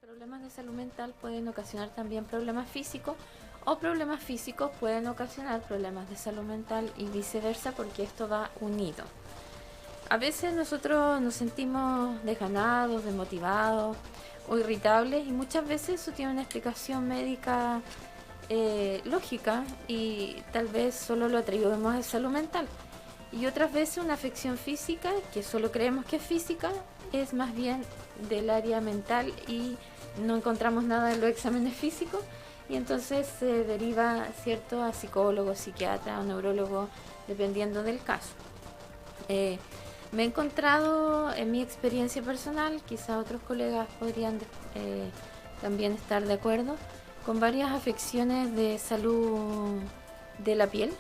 Problemas de salud mental pueden ocasionar también problemas físicos o problemas físicos pueden ocasionar problemas de salud mental y viceversa porque esto va unido. A veces nosotros nos sentimos desganados, desmotivados o irritables y muchas veces eso tiene una explicación médica lógica y tal vez solo lo atribuimos a salud mental. Y otras veces una afección física, que solo creemos que es física, es más bien del área mental y no encontramos nada en los exámenes físicos y entonces se deriva, ¿cierto?, a psicólogo, psiquiatra o neurólogo, dependiendo del caso. Me he encontrado en mi experiencia personal, quizá otros colegas podrían también estar de acuerdo, con varias afecciones de salud de la piel.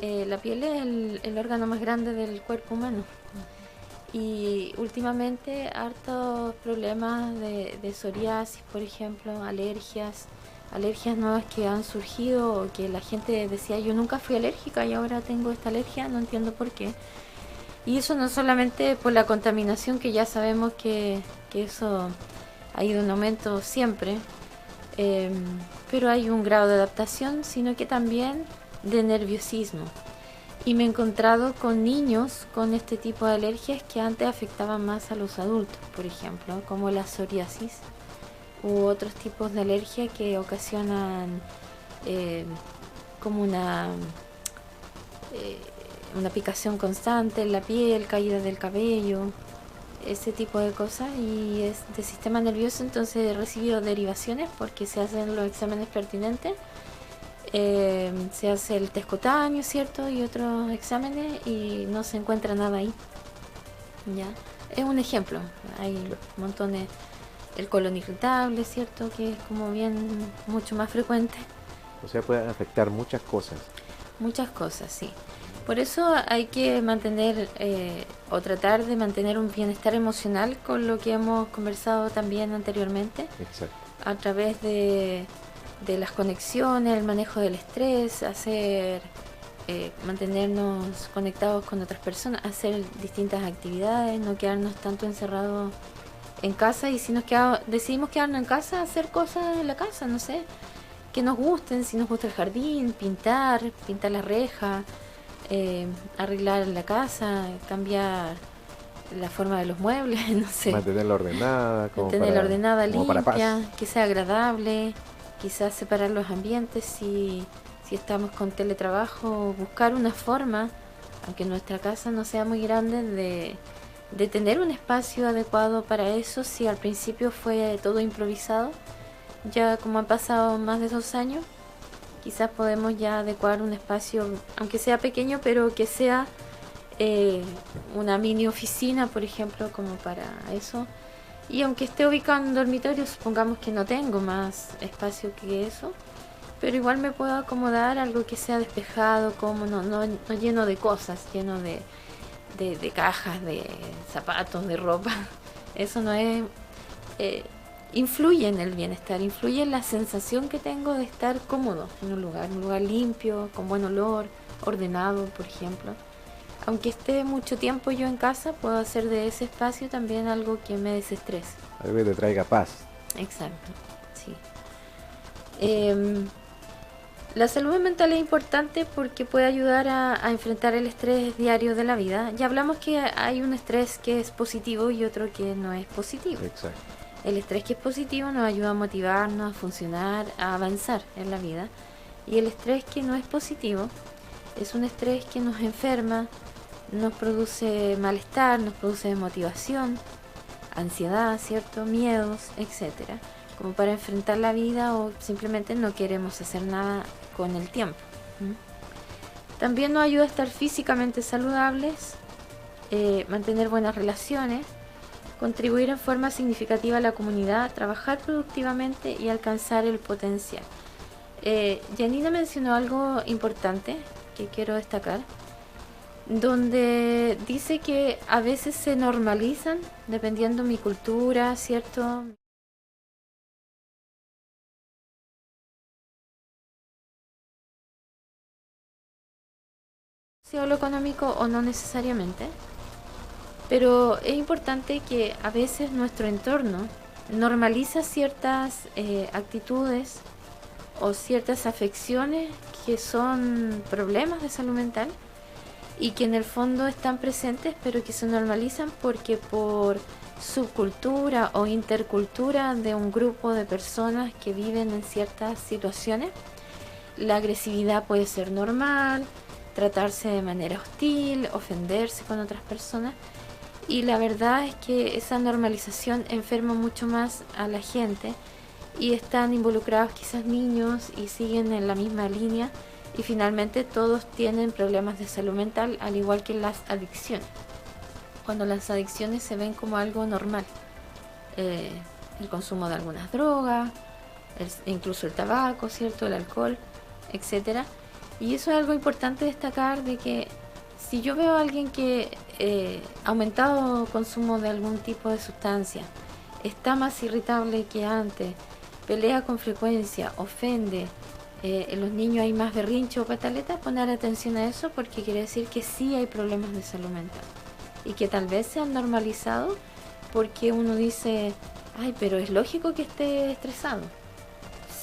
La piel es el órgano más grande del cuerpo humano y últimamente hartos problemas de psoriasis, por ejemplo, alergias nuevas que han surgido o que la gente decía yo nunca fui alérgica y ahora tengo esta alergia, no entiendo por qué. Y eso no solamente por la contaminación, que ya sabemos que eso ha ido en aumento siempre, pero hay un grado de adaptación, sino que también de nerviosismo. Y me he encontrado con niños con este tipo de alergias que antes afectaban más a los adultos, por ejemplo, como la psoriasis u otros tipos de alergia que ocasionan como una picación constante en la piel, caída del cabello, ese tipo de cosas, y es de sistema nervioso. Entonces he recibido derivaciones porque se hacen los exámenes pertinentes, se hace el test cutáneo, ¿cierto?, y otros exámenes y no se encuentra nada ahí. Ya, es un ejemplo, hay montones. El colon irritable, ¿cierto?, que es como bien mucho más frecuente. O sea, pueden afectar muchas cosas. Muchas cosas, sí. Por eso hay que mantener o tratar de mantener un bienestar emocional, con lo que hemos conversado también anteriormente, Exacto. a través de las conexiones, el manejo del estrés, mantenernos conectados con otras personas, hacer distintas actividades, no quedarnos tanto encerrados en casa. Y si decidimos quedarnos en casa, hacer cosas en la casa, no sé, que nos gusten, si nos gusta el jardín, pintar la reja, arreglar la casa, cambiar la forma de los muebles, no sé. Mantenerla ordenada, Mantenerla ordenada, como para limpia, paz. que sea agradable, quizás separar los ambientes si estamos con teletrabajo, buscar una forma, aunque nuestra casa no sea muy grande, de tener un espacio adecuado para eso. Si al principio fue todo improvisado, ya como han pasado más de 2 años, quizás podemos ya adecuar un espacio, aunque sea pequeño, pero que sea una mini oficina, por ejemplo, como para eso. Y aunque esté ubicado en un dormitorio, supongamos que no tengo más espacio que eso, pero igual me puedo acomodar algo que sea despejado, como no lleno de cosas, lleno de cajas, de zapatos, de ropa. Eso no es... influye en el bienestar, influye en la sensación que tengo de estar cómodo en un lugar limpio, con buen olor, ordenado, por ejemplo. Aunque esté mucho tiempo yo en casa, puedo hacer de ese espacio también algo que me desestrese. Algo que te traiga paz. Exacto, sí. La salud mental es importante porque puede ayudar a enfrentar el estrés diario de la vida. Ya hablamos que hay un estrés que es positivo y otro que no es positivo. Exacto. El estrés que es positivo nos ayuda a motivarnos, a funcionar, a avanzar en la vida. Y el estrés que no es positivo es un estrés que nos enferma, nos produce malestar, nos produce desmotivación, ansiedad, ¿cierto?, miedos, etcétera, como para enfrentar la vida, o simplemente no queremos hacer nada con el tiempo. También nos ayuda a estar físicamente saludables, mantener buenas relaciones, contribuir en forma significativa a la comunidad, trabajar productivamente y alcanzar el potencial. Janina mencionó algo importante que quiero destacar, donde dice que a veces se normalizan, dependiendo mi cultura, ¿cierto?, o lo económico, o no necesariamente, pero es importante que a veces nuestro entorno normaliza ciertas actitudes o ciertas afecciones que son problemas de salud mental y que en el fondo están presentes, pero que se normalizan porque por subcultura o intercultura de un grupo de personas que viven en ciertas situaciones, la agresividad puede ser normal, tratarse de manera hostil, ofenderse con otras personas, y la verdad es que esa normalización enferma mucho más a la gente y están involucrados quizás niños y siguen en la misma línea y finalmente todos tienen problemas de salud mental, al igual que las adicciones. Cuando las adicciones se ven como algo normal, el consumo de algunas drogas, incluso el tabaco, ¿cierto? El alcohol, etcétera. Y eso es algo importante destacar, de que si yo veo a alguien que ha aumentado consumo de algún tipo de sustancia, está más irritable que antes, pelea con frecuencia, ofende, en los niños hay más berrinche o pataleta, poner atención a eso, porque quiere decir que sí hay problemas de salud mental y que tal vez se han normalizado porque uno dice, ay, pero es lógico que esté estresado.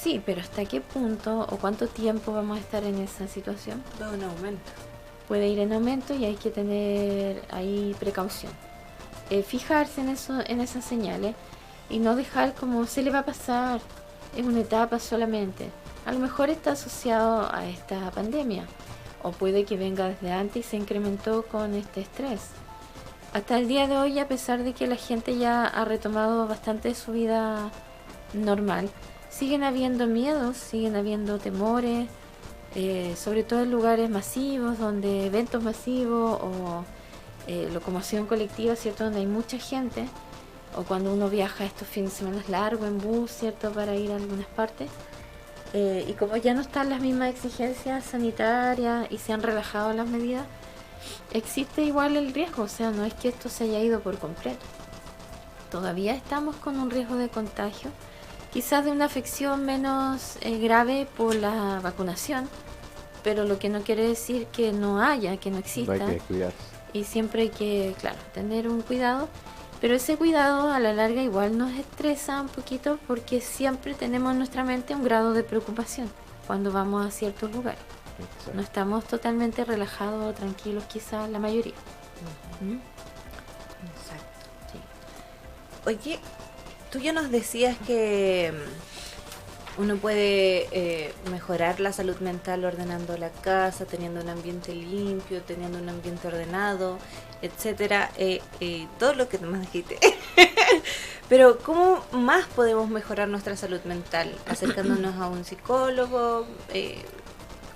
Sí, pero ¿hasta qué punto o cuánto tiempo vamos a estar en esa situación? Va un aumento. Puede ir en aumento y hay que tener ahí precaución. Fijarse en eso, en esas señales, y no dejar como se le va a pasar, es una etapa solamente. A lo mejor está asociado a esta pandemia, o puede que venga desde antes y se incrementó con este estrés. Hasta el día de hoy, a pesar de que la gente ya ha retomado bastante su vida normal, siguen habiendo miedos, siguen habiendo temores, sobre todo en lugares masivos, donde eventos masivos o locomoción colectiva, ¿cierto? Donde hay mucha gente, o cuando uno viaja estos fines de semana largos en bus, ¿cierto? Para ir a algunas partes. Y como ya no están las mismas exigencias sanitarias y se han relajado las medidas, existe igual el riesgo, o sea, no es que esto se haya ido por completo. Todavía estamos con un riesgo de contagio, quizás de una afección menos grave por la vacunación, pero lo que no quiere decir que no haya, que no exista. No hay que cuidarse. Y siempre hay que, claro, tener un cuidado, pero ese cuidado a la larga igual nos estresa un poquito, porque siempre tenemos en nuestra mente un grado de preocupación cuando vamos a ciertos lugares. Exacto. No estamos totalmente relajados o tranquilos, quizás la mayoría. ¿Mm? Exacto. Sí. Oye, tú ya nos decías que uno puede mejorar la salud mental ordenando la casa, teniendo un ambiente limpio, teniendo un ambiente ordenado, etcétera, todo lo que más dijiste. Pero ¿cómo más podemos mejorar nuestra salud mental? Acercándonos a un psicólogo,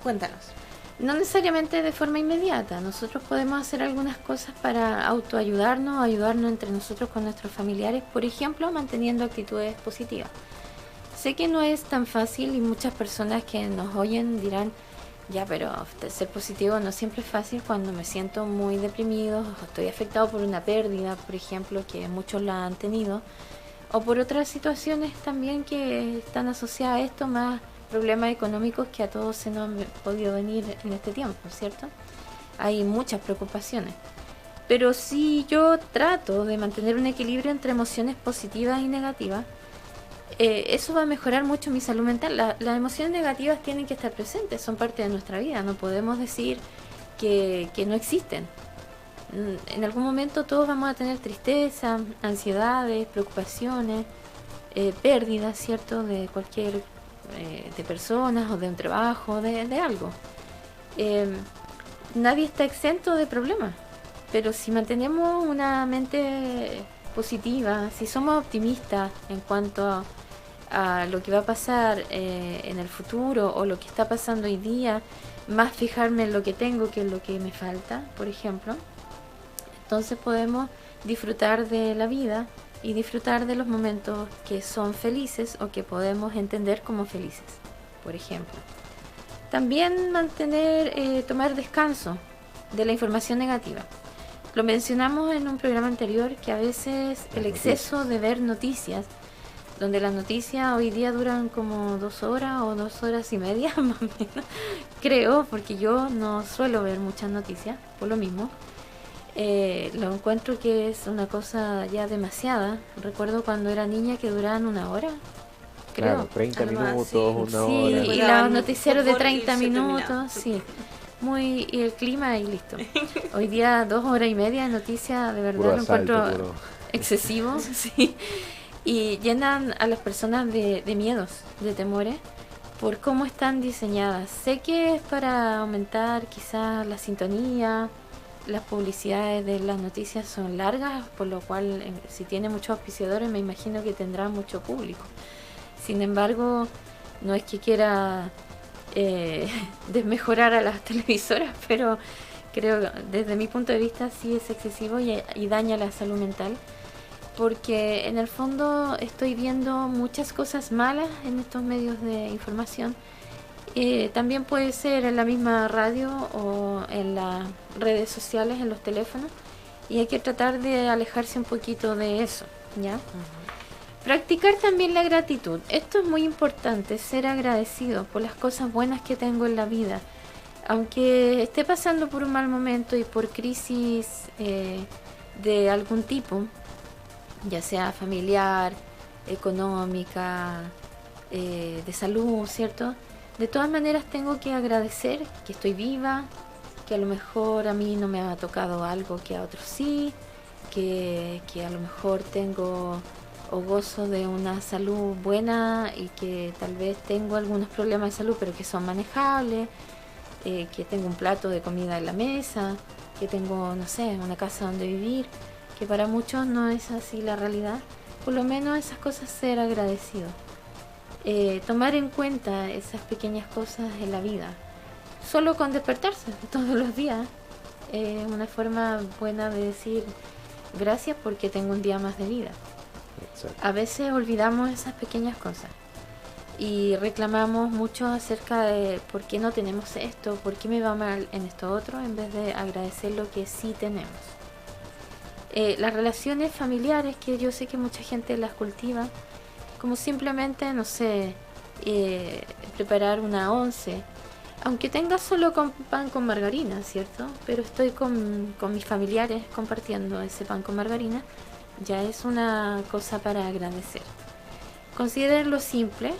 cuéntanos. No necesariamente de forma inmediata. Nosotros podemos hacer algunas cosas para autoayudarnos, ayudarnos entre nosotros con nuestros familiares, por ejemplo, manteniendo actitudes positivas. Sé que no es tan fácil y muchas personas que nos oyen dirán, ya, pero ser positivo no siempre es fácil cuando me siento muy deprimido, o estoy afectado por una pérdida, por ejemplo, que muchos la han tenido, o por otras situaciones también que están asociadas a esto, más problemas económicos que a todos se nos han podido venir en este tiempo, ¿cierto? Hay muchas preocupaciones. Pero si yo trato de mantener un equilibrio entre emociones positivas y negativas, eso va a mejorar mucho mi salud mental. Las emociones negativas tienen que estar presentes, son parte de nuestra vida, no podemos decir que no existen. En algún momento todos vamos a tener tristeza, ansiedades, preocupaciones, pérdidas, ¿cierto? De cualquier, de personas o de un trabajo, de algo. Nadie está exento de problemas, pero si mantenemos una mente positiva, si somos optimistas en cuanto a lo que va a pasar en el futuro o lo que está pasando hoy día, más fijarme en lo que tengo que en lo que me falta, por ejemplo, entonces podemos disfrutar de la vida y disfrutar de los momentos que son felices o que podemos entender como felices, por ejemplo. También tomar descanso de la información negativa. Lo mencionamos en un programa anterior, que a veces el exceso de ver noticias, donde las noticias hoy día duran como 2 horas o 2 horas y media, más o menos, creo, porque yo no suelo ver muchas noticias, por lo mismo. Lo encuentro que es una cosa ya demasiada. Recuerdo cuando era niña que duraban una hora, creo. Claro, 30 Algo así. minutos, una Sí, hora. y Daban los noticieros de fútbol y 30 se minutos, terminaba. sí. Muy, y el clima y listo. Hoy día 2 horas y media de noticias, de verdad Puro lo asalto, encuentro puro... excesivo, sí. Y llenan a las personas de miedos, de temores, por cómo están diseñadas. Sé que es para aumentar quizás la sintonía, las publicidades de las noticias son largas, por lo cual si tiene muchos auspiciadores me imagino que tendrá mucho público. Sin embargo, no es que quiera desmejorar a las televisoras, pero creo que desde mi punto de vista sí es excesivo y daña la salud mental, porque en el fondo estoy viendo muchas cosas malas en estos medios de información. También puede ser en la misma radio o en las redes sociales, en los teléfonos, y hay que tratar de alejarse un poquito de eso, ¿ya? Practicar también la gratitud. Esto es muy importante, ser agradecido por las cosas buenas que tengo en la vida. Aunque esté pasando por un mal momento y por crisis de algún tipo, ya sea familiar, económica, de salud, ¿cierto? De todas maneras tengo que agradecer que estoy viva, que a lo mejor a mí no me ha tocado algo que a otros sí, que a lo mejor tengo o gozo de una salud buena y que tal vez tengo algunos problemas de salud pero que son manejables, que tengo un plato de comida en la mesa, que tengo, no sé, una casa donde vivir, que para muchos no es así la realidad. Por lo menos esas cosas, ser agradecido. Tomar en cuenta esas pequeñas cosas en la vida. Solo con despertarse todos los días es una forma buena de decir gracias porque tengo un día más de vida. Exacto. A veces olvidamos esas pequeñas cosas y reclamamos mucho acerca de por qué no tenemos esto, por qué me va mal en esto otro, en vez de agradecer lo que sí tenemos. Las relaciones familiares, que yo sé que mucha gente las cultiva, como simplemente, no sé, preparar una once, aunque tenga solo con pan con margarina, ¿cierto? Pero estoy con mis familiares compartiendo ese pan con margarina, ya es una cosa para agradecer. Consideren lo simple,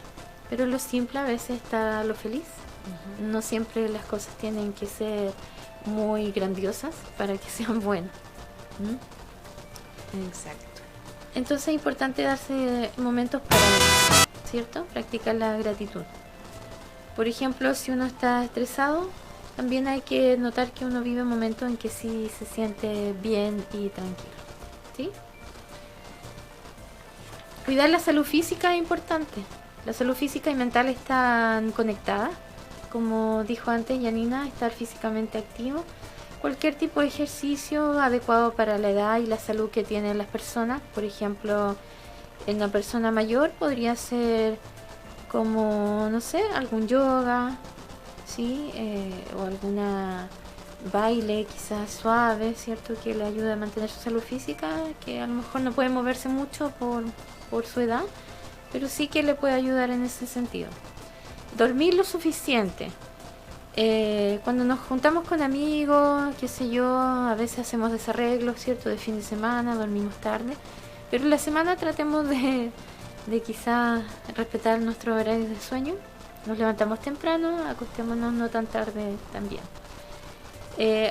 pero lo simple a veces está lo feliz. No siempre las cosas tienen que ser muy grandiosas para que sean buenas. Exacto. Entonces es importante darse momentos para eso, ¿cierto? Practicar la gratitud. Por ejemplo, si uno está estresado, también hay que notar que uno vive momentos en que sí se siente bien y tranquilo, ¿sí? Cuidar la salud física es importante. La salud física y mental están conectadas. Como dijo antes Janina, estar físicamente activo. Cualquier tipo de ejercicio adecuado para la edad y la salud que tienen las personas. Por ejemplo, en una persona mayor podría ser como, no sé, algún yoga, ¿sí? O alguna baile quizás suave, ¿cierto? Que le ayude a mantener su salud física, que a lo mejor no puede moverse mucho por su edad, pero sí que le puede ayudar en ese sentido. Dormir lo suficiente. Cuando nos juntamos con amigos, qué sé yo, a veces hacemos desarreglos, ¿cierto? De fin de semana, dormimos tarde, pero en la semana tratemos de quizás respetar nuestros horarios de sueño. Nos levantamos temprano, acostémonos no tan tarde también.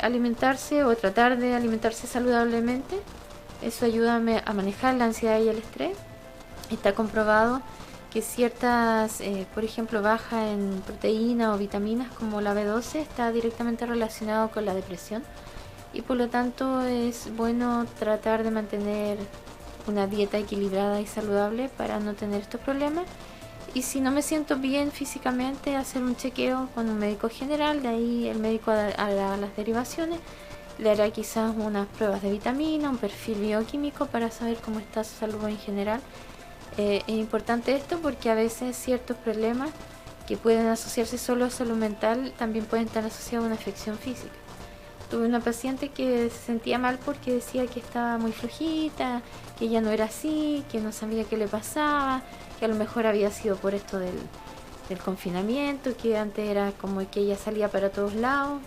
Alimentarse o tratar de alimentarse saludablemente, eso ayuda a manejar la ansiedad y el estrés. Está comprobado que ciertas, por ejemplo, baja en proteína o vitaminas como la B12 está directamente relacionado con la depresión y por lo tanto es bueno tratar de mantener una dieta equilibrada y saludable para no tener estos problemas. Y si no me siento bien físicamente, hacer un chequeo con un médico general, de ahí el médico hará las derivaciones, le hará quizás unas pruebas de vitamina, un perfil bioquímico para saber cómo está su salud en general. Es importante esto porque a veces ciertos problemas que pueden asociarse solo a salud mental también pueden estar asociados a una afección física. Tuve una paciente que se sentía mal porque decía que estaba muy flojita, que ella no era así, que no sabía qué le pasaba, que a lo mejor había sido por esto del confinamiento, que antes era como que ella salía para todos lados.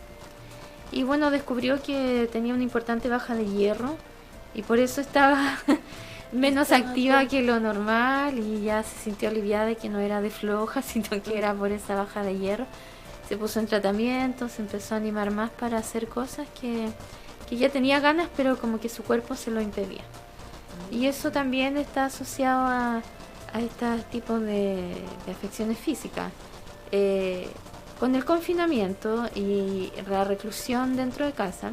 y bueno, descubrió que tenía una importante baja de hierro y por eso estaba menos activa que lo normal y ya se sintió aliviada de que no era de floja, sino que era por esa baja de hierro. Se puso en tratamiento, se empezó a animar más para hacer cosas que ya tenía ganas, pero como que su cuerpo se lo impedía. Y eso también está asociado a estos tipos de afecciones físicas. Con el confinamiento y la reclusión dentro de casa,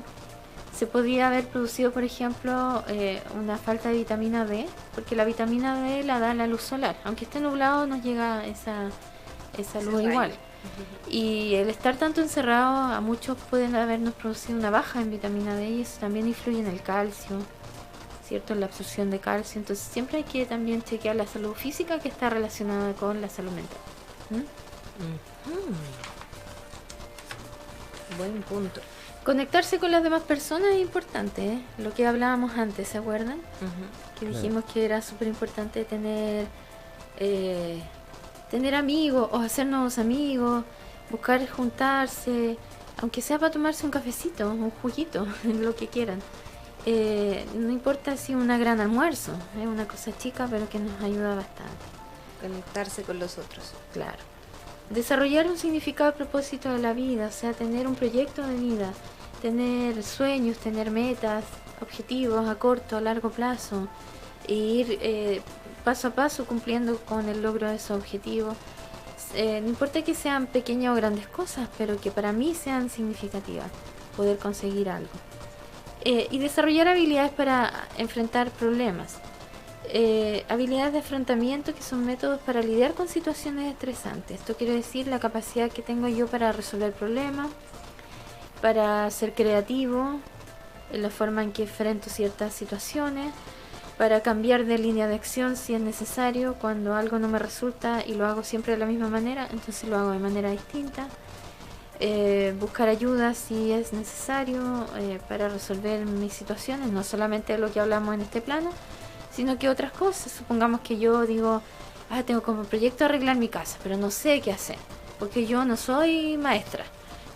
se podía haber producido, por ejemplo, una falta de vitamina D, porque la vitamina D la da la luz solar. Aunque esté nublado, nos llega esa luz igual. Y el estar tanto encerrado, a muchos pueden habernos producido una baja en vitamina D y eso también influye en el calcio, ¿cierto? En la absorción de calcio. Entonces siempre hay que también chequear la salud física que está relacionada con la salud mental. Buen punto. Conectarse con las demás personas es importante, ¿eh? Lo que hablábamos antes, ¿se acuerdan? Que dijimos que era súper importante tener amigos o hacer nuevos amigos, buscar juntarse, aunque sea para tomarse un cafecito, un juguito, lo que quieran. No importa si una gran almuerzo, es una cosa chica pero que nos ayuda bastante. Conectarse con los otros. Claro. Desarrollar un significado a propósito de la vida, o sea, tener un proyecto de vida, tener sueños, tener metas, objetivos a corto, a largo plazo, e ir paso a paso cumpliendo con el logro de esos objetivos. No importa que sean pequeñas o grandes cosas, pero que para mí sean significativas, poder conseguir algo. Y desarrollar habilidades para enfrentar problemas. Habilidades de afrontamiento, que son métodos para lidiar con situaciones estresantes. Esto quiere decir la capacidad que tengo yo para resolver problemas, para ser creativo en la forma en que enfrento ciertas situaciones, para cambiar de línea de acción si es necesario, cuando algo no me resulta y lo hago siempre de la misma manera, entonces lo hago de manera distinta. Buscar ayuda si es necesario para resolver mis situaciones, no solamente lo que hablamos en este plano, sino que otras cosas. Supongamos que yo digo, tengo como proyecto arreglar mi casa, pero no sé qué hacer, porque yo no soy maestra,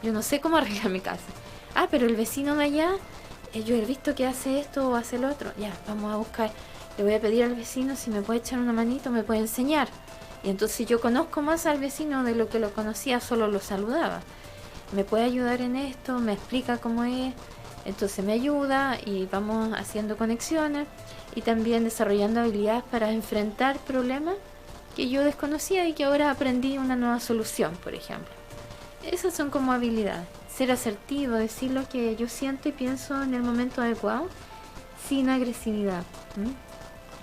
yo no sé cómo arreglar mi casa. Pero el vecino de allá, yo he visto que hace esto o hace lo otro, ya, vamos a buscar, le voy a pedir al vecino si me puede echar una manito, me puede enseñar. Y entonces yo conozco más al vecino de lo que lo conocía, solo lo saludaba. Me puede ayudar en esto, me explica cómo es, entonces me ayuda y vamos haciendo conexiones y también desarrollando habilidades para enfrentar problemas que yo desconocía y que ahora aprendí una nueva solución, por ejemplo. Esas son como habilidades. Ser asertivo, decir lo que yo siento y pienso en el momento adecuado, sin agresividad.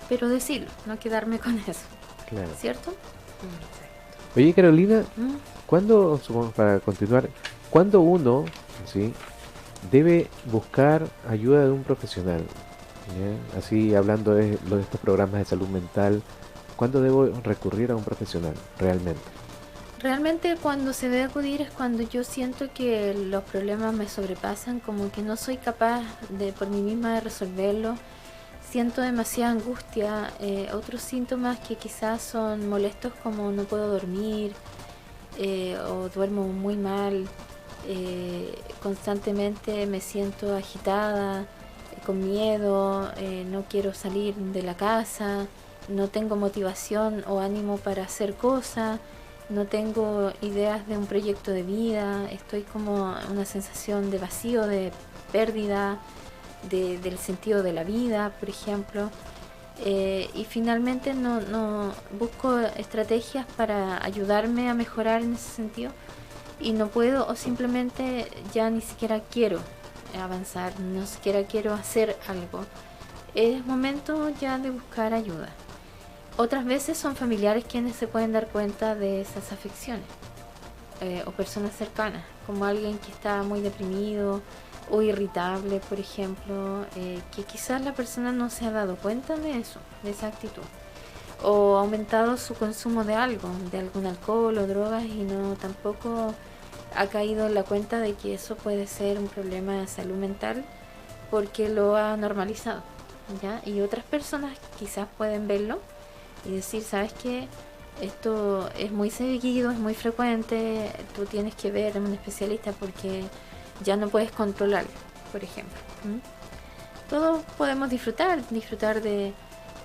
Pero decirlo, no quedarme con eso. Claro. ¿Cierto? Oye, Carolina, ¿cuándo, supongo, para continuar, cuándo uno, ¿sí?, debe buscar ayuda de un profesional? ¿Ya? Así, hablando de estos programas de salud mental, ¿cuándo debo recurrir a un profesional realmente? Realmente cuando se debe acudir es cuando yo siento que los problemas me sobrepasan, como que no soy capaz de por mí misma de resolverlo, siento demasiada angustia, otros síntomas que quizás son molestos como no puedo dormir o duermo muy mal, constantemente me siento agitada, con miedo, no quiero salir de la casa, no tengo motivación o ánimo para hacer cosas, no tengo ideas de un proyecto de vida, estoy como una sensación de vacío, de pérdida del sentido de la vida, por ejemplo. Y finalmente no busco estrategias para ayudarme a mejorar en ese sentido y no puedo, o simplemente ya ni siquiera quiero avanzar, no siquiera quiero hacer algo. Es momento ya de buscar ayuda. Otras veces son familiares quienes se pueden dar cuenta de esas afecciones, o personas cercanas, como alguien que está muy deprimido o irritable, por ejemplo, que quizás la persona no se ha dado cuenta de eso, de esa actitud, o ha aumentado su consumo de algo, de algún alcohol o drogas y no tampoco ha caído en la cuenta de que eso puede ser un problema de salud mental porque lo ha normalizado, ¿ya? Y otras personas quizás pueden verlo y decir, ¿sabes qué? Esto es muy seguido, es muy frecuente, tú tienes que ver a un especialista porque ya no puedes controlarlo, por ejemplo. Todos podemos disfrutar de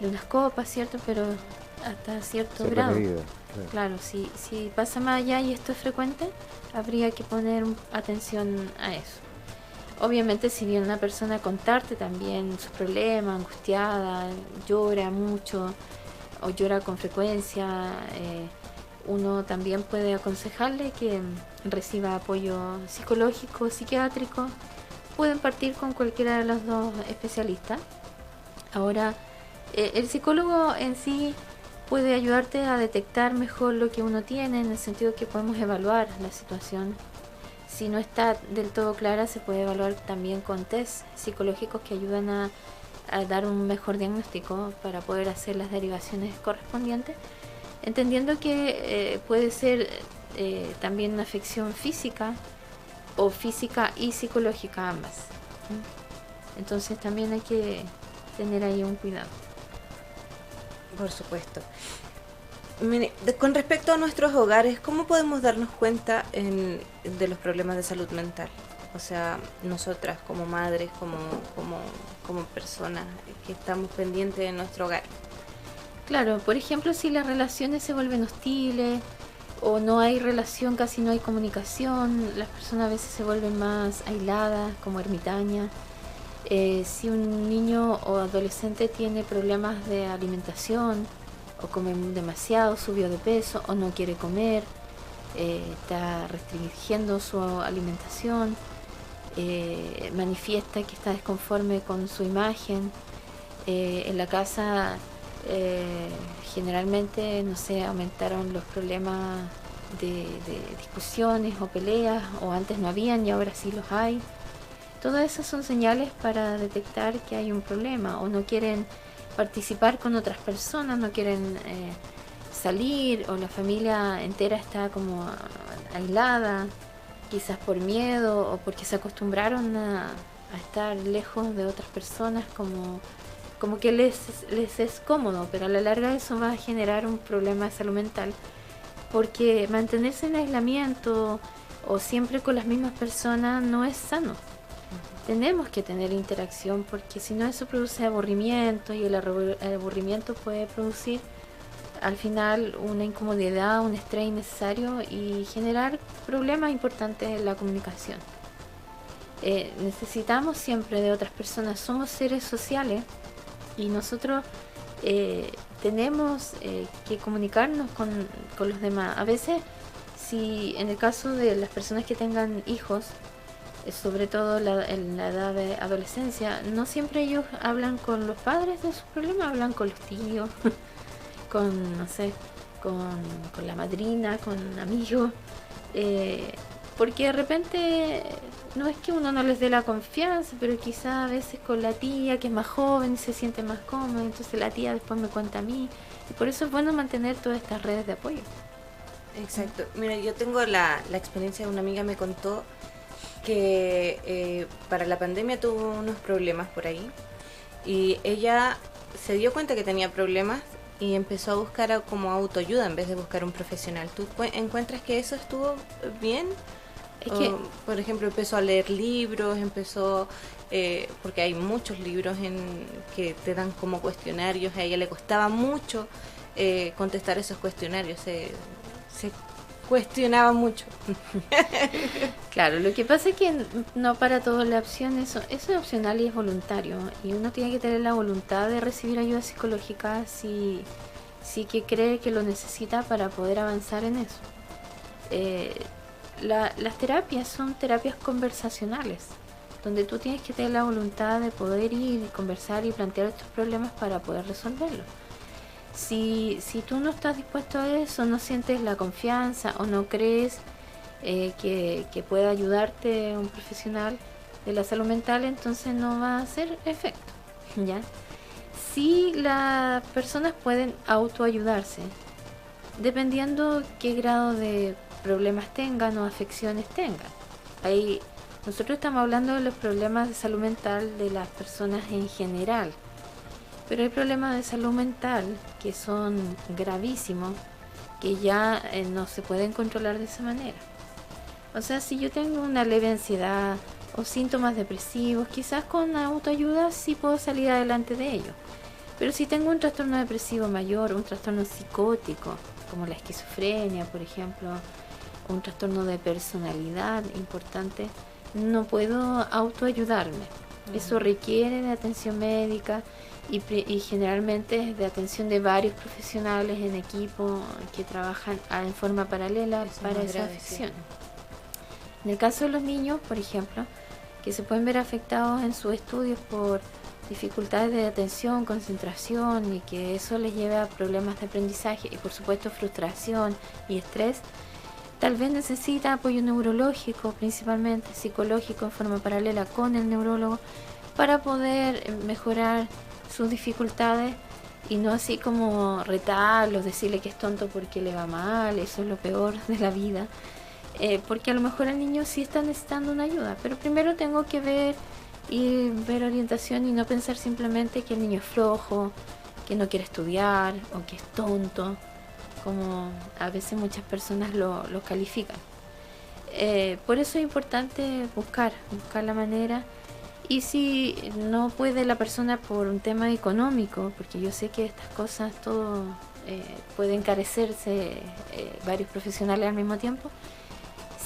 unas copas, ¿cierto? Pero hasta cierto grado. Medida, claro, si pasa más allá y esto es frecuente, habría que poner atención a eso. Obviamente, si viene una persona a contarte también sus problemas, angustiada, llora mucho o llora con frecuencia, uno también puede aconsejarle que reciba apoyo psicológico, psiquiátrico. Pueden partir con cualquiera de los dos especialistas. Ahora, el psicólogo en sí puede ayudarte a detectar mejor lo que uno tiene, en el sentido que podemos evaluar la situación. Si no está del todo clara, se puede evaluar también con test psicológicos que ayudan a dar un mejor diagnóstico para poder hacer las derivaciones correspondientes, entendiendo que puede ser también una afección física o física y psicológica, ambas. Entonces también hay que tener ahí un cuidado. Por supuesto. Mire, con respecto a nuestros hogares, ¿cómo podemos darnos cuenta de los problemas de salud mental? O sea, nosotras como madres, como personas que estamos pendientes de nuestro hogar. Claro, por ejemplo, si las relaciones se vuelven hostiles o no hay relación, casi no hay comunicación, las personas a veces se vuelven más aisladas, como ermitañas. Si un niño o adolescente tiene problemas de alimentación, o come demasiado, subió de peso, o no quiere comer, está restringiendo su alimentación, manifiesta que está desconforme con su imagen, en la casa generalmente, no sé, aumentaron los problemas de discusiones o peleas, o antes no habían y ahora sí los hay. Todas esas son señales para detectar que hay un problema, o no quieren participar con otras personas, no quieren salir, o la familia entera está como aislada, quizás por miedo o porque se acostumbraron a estar lejos de otras personas, como que les es cómodo, pero a la larga eso va a generar un problema de salud mental, porque mantenerse en aislamiento o siempre con las mismas personas no es sano. Tenemos que tener interacción, porque si no eso produce aburrimiento, y el aburrimiento puede producir al final una incomodidad, un estrés innecesario y generar problemas importantes en la comunicación. Necesitamos siempre de otras personas, somos seres sociales y nosotros tenemos que comunicarnos con los demás. A veces, si en el caso de las personas que tengan hijos, sobre todo en la edad de adolescencia, no siempre ellos hablan con los padres de sus problemas, hablan con los tíos, con, no sé, con la madrina, con amigos, porque de repente no es que uno no les dé la confianza, pero quizá a veces con la tía que es más joven y se siente más cómoda, entonces la tía después me cuenta a mí, y por eso es bueno mantener todas estas redes de apoyo. Exacto. Mira, yo tengo la experiencia de una amiga, me contó que para la pandemia tuvo unos problemas por ahí, y ella se dio cuenta que tenía problemas y empezó a buscar como autoayuda en vez de buscar un profesional. ¿Tú encuentras que eso estuvo bien? Es que, por ejemplo, empezó a leer libros, porque hay muchos libros que te dan como cuestionarios. A ella le costaba mucho contestar esos cuestionarios, se cuestionaba mucho. Claro, lo que pasa es que no para todos la opción, eso es opcional y es voluntario, y uno tiene que tener la voluntad de recibir ayuda psicológica si que cree que lo necesita para poder avanzar en eso. Las terapias son terapias conversacionales, donde tú tienes que tener la voluntad de poder ir y conversar y plantear estos problemas para poder resolverlos. Si tú no estás dispuesto a eso, no sientes la confianza o no crees que pueda ayudarte un profesional de la salud mental, entonces no va a hacer efecto, ¿ya? Sí, las personas pueden autoayudarse, dependiendo qué grado de problemas tengan o afecciones tengan. Ahí nosotros estamos hablando de los problemas de salud mental de las personas en general. Pero hay problemas de salud mental que son gravísimos, que ya no se pueden controlar de esa manera. O sea, si yo tengo una leve ansiedad o síntomas depresivos, quizás con autoayuda sí puedo salir adelante de ello. Pero si tengo un trastorno depresivo mayor, un trastorno psicótico, como la esquizofrenia, por ejemplo, un trastorno de personalidad importante, no puedo autoayudarme. Eso requiere de atención médica y generalmente es de atención de varios profesionales en equipo que trabajan en forma paralela para esa afección. En el caso de los niños, por ejemplo, que se pueden ver afectados en sus estudios por dificultades de atención, concentración y que eso les lleva a problemas de aprendizaje y por supuesto frustración y estrés, tal vez necesita apoyo neurológico, principalmente psicológico en forma paralela con el neurólogo para poder mejorar sus dificultades y no así como retarlos, decirle que es tonto porque le va mal, eso es lo peor de la vida, porque a lo mejor el niño sí está necesitando una ayuda, pero primero tengo que ver orientación y no pensar simplemente que el niño es flojo, que no quiere estudiar o que es tonto, como a veces muchas personas lo califican. Por eso es importante buscar la manera, y si no puede la persona por un tema económico, porque yo sé que estas cosas todo puede encarecerse varios profesionales al mismo tiempo,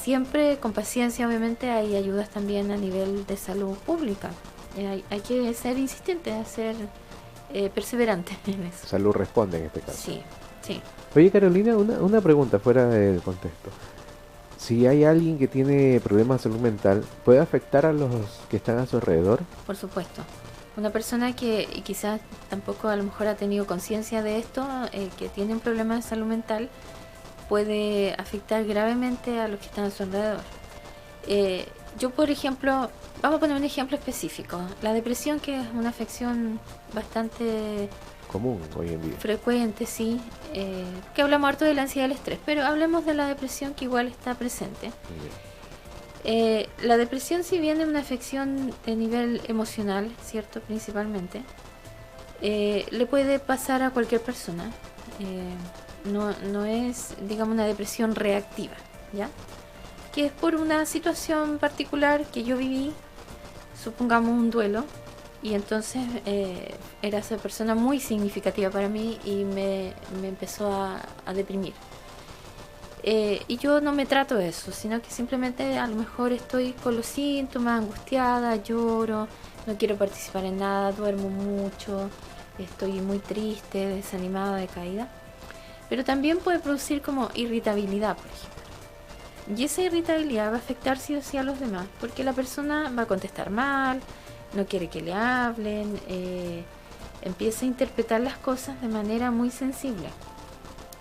siempre con paciencia, obviamente hay ayudas también a nivel de salud pública. Hay que ser insistente, ser perseverante en eso. Salud responde en este caso. Sí, sí. Oye, Carolina, una pregunta fuera del contexto. Si hay alguien que tiene problemas de salud mental, ¿puede afectar a los que están a su alrededor? Por supuesto. Una persona que quizás tampoco a lo mejor ha tenido conciencia de esto, que tiene un problema de salud mental, puede afectar gravemente a los que están a su alrededor. Yo, por ejemplo, vamos a poner un ejemplo específico. La depresión, que es una afección bastante común hoy en día. Frecuente, sí. Que hablamos harto de la ansiedad y el estrés, pero hablemos de la depresión, que igual está presente. La depresión, si bien es una afección de nivel emocional, ¿cierto? Principalmente, le puede pasar a cualquier persona. No es, digamos, una depresión reactiva, ¿ya? Que es por una situación particular que yo viví, supongamos un duelo, y entonces era esa persona muy significativa para mí y me empezó a deprimir. Y yo no me trato de eso, sino que simplemente a lo mejor estoy con los síntomas, angustiada, lloro, no quiero participar en nada, duermo mucho, estoy muy triste, desanimada, decaída. Pero también puede producir como irritabilidad, por ejemplo. Y esa irritabilidad va a afectar sí o sí a los demás, porque la persona va a contestar mal, no quiere que le hablen, empieza a interpretar las cosas de manera muy sensible.